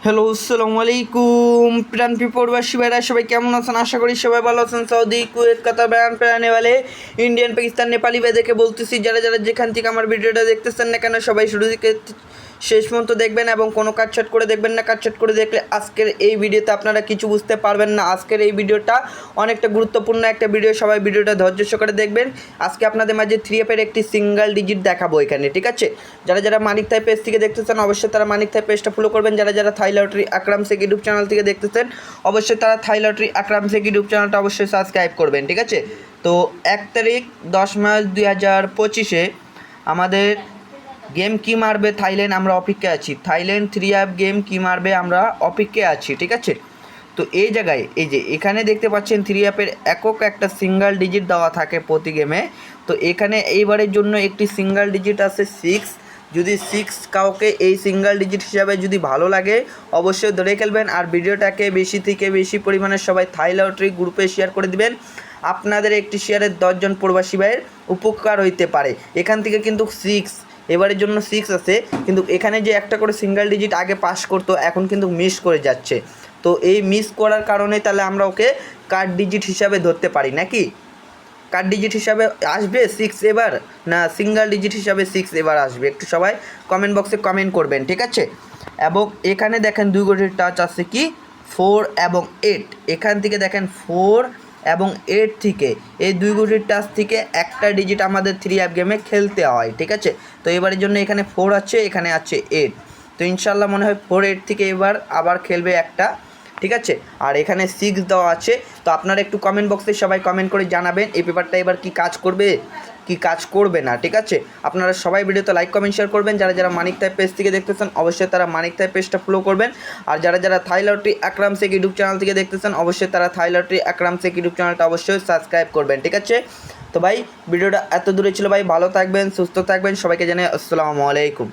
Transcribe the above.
Hello, আসসালামু আলাইকুম প্রাণ প্রবাসী ভাইরা, সবাই কেমন আছেন? আশা করি সবাই ভালো আছেন। সৌদি, কুয়েত, কাতার, বায়ান পেরানে वाले ইন্ডিয়ান, পাকিস্তান, নেপালি ভাইদেরকে বলতেছি, যারা যারা যেখান থেকে আমার ভিডিওটা দেখতেছেন না কেন, সবাই শুরু থেকে শেষ পর্যন্ত দেখবেন এবং কোনো কাটছাট করে দেখবেন না। কাটছাট করে দেখলে আজকের এই ভিডিওতে আপনারা কিছু বুঝতে পারবেন না। আজকের এই ভিডিওটা অনেকটা গুরুত্বপূর্ণ একটা ভিডিও, সবাই ভিডিওটা ধৈর্য সহকারে দেখবেন। আজকে আপনাদের মাঝে 3F এর একটি সিঙ্গেল ডিজিট দেখাবো এখানে, ঠিক আছে? যারা যারা মানিক থাই পেজ থেকে দেখতেছেন অবশ্যই তারা মানিক থাই পেজটা ফলো করবেন। যারা যারা থাই লটারি আকরাম শেখ ইউটিউব চ্যানেল থেকে দেখতেছেন অবশ্যই তারা থাই লটারি আকরাম শেখ ইউটিউব চ্যানেলটা অবশ্যই সাবস্ক্রাইব করবেন, ঠিক আছে? তো 1 তারিখ 10 মার্চ 2025 আমাদের গেম কি মারবে থাইল্যান্ড, আমরা অপেক্ষায় আছি। থাইল্যান্ড 3F গেম কি মারবে আমরা অপেক্ষায় আছি, ঠিক আছে? তো এই জায়গায় এই যে এখানে দেখতে পাচ্ছেন 3F এর একক একটা সিঙ্গেল ডিজিট দেওয়া থাকে প্রতি গেমে। তো এখানে এইবারের জন্য একটি সিঙ্গেল ডিজিট আছে 6। যদি 6 কাউকে এই সিঙ্গেল ডিজিট হিসাবে যদি ভালো লাগে অবশ্যই ধরে খেলবেন। আর ভিডিওটাকে বেশি থেকে বেশি পরিমাণে সবাই থাই লটারি গ্রুপে শেয়ার করে দিবেন। আপনাদের একটি শেয়ারের 10 জন প্রবাসী ভাইয়ের উপকার হইতে পারে। এখান থেকে কিন্তু 6 এবারের জন্য 6 আছে, কিন্তু এখানে যে একটা করে সিঙ্গেল ডিজিট আগে পাস করতো এখন কিন্তু মিস করে যাচ্ছে। তো এই মিস করার কারণে তাহলে আমরা ওকে কার্ড ডিজিট হিসাবে ধরতে পারি নাকি? কার্ড ডিজিট হিসাবে আসবে 6 এবার, না সিঙ্গেল ডিজিট হিসাবে 6 এবার আসবে? একটু সবাই কমেন্ট বক্সে কমেন্ট করবেন, ঠিক আছে? এবং এখানে দেখেন 2 গোটির টাচ আছে কি 4 এবং 8। এখান থেকে দেখেন 4 এবং 8 থেকে এই 2 গোটির টাচ থেকে একটা ডিজিট আমাদের 3F গেমে খেলতে হয়, ঠিক আছে? তো এবারের জন্য এখানে 4 আছে, এখানে আছে 8। তো ইনশাল্লাহ মনে হয় 4 8 থেকে এবার আবার খেলবে একটা, ঠিক আছে? আর এখানে 6 দেওয়া আছে। তো আপনারা একটু কমেন্ট বক্সে সবাই কমেন্ট করে জানাবেন এই পেপারটা এবার কি কাজ করবে কি কাজ করবে না, ঠিক আছে? আপনারা সবাই ভিডিওতে লাইক কমেন্ট শেয়ার করবেন। যারা যারা মানিক থাই পেজ থেকে দেখতেছেন অবশ্যই তারা মানিক থাই পেজটা ফলো করবেন। আর যারা যারা থাই লটারি আকরাম শেখ ইউটিউব চ্যানেল থেকে দেখতেছেন অবশ্যই তারা থাই লটারি আকরাম শেখ ইউটিউব চ্যানেলটা অবশ্যই সাবস্ক্রাইব করবেন, ঠিক আছে? তো ভাই ভিডিওটা এত দূরে ছিল ভাই, ভালো থাকবেন, সুস্থ থাকবেন, সবাইকে জানাই আসসালামু আলাইকুম।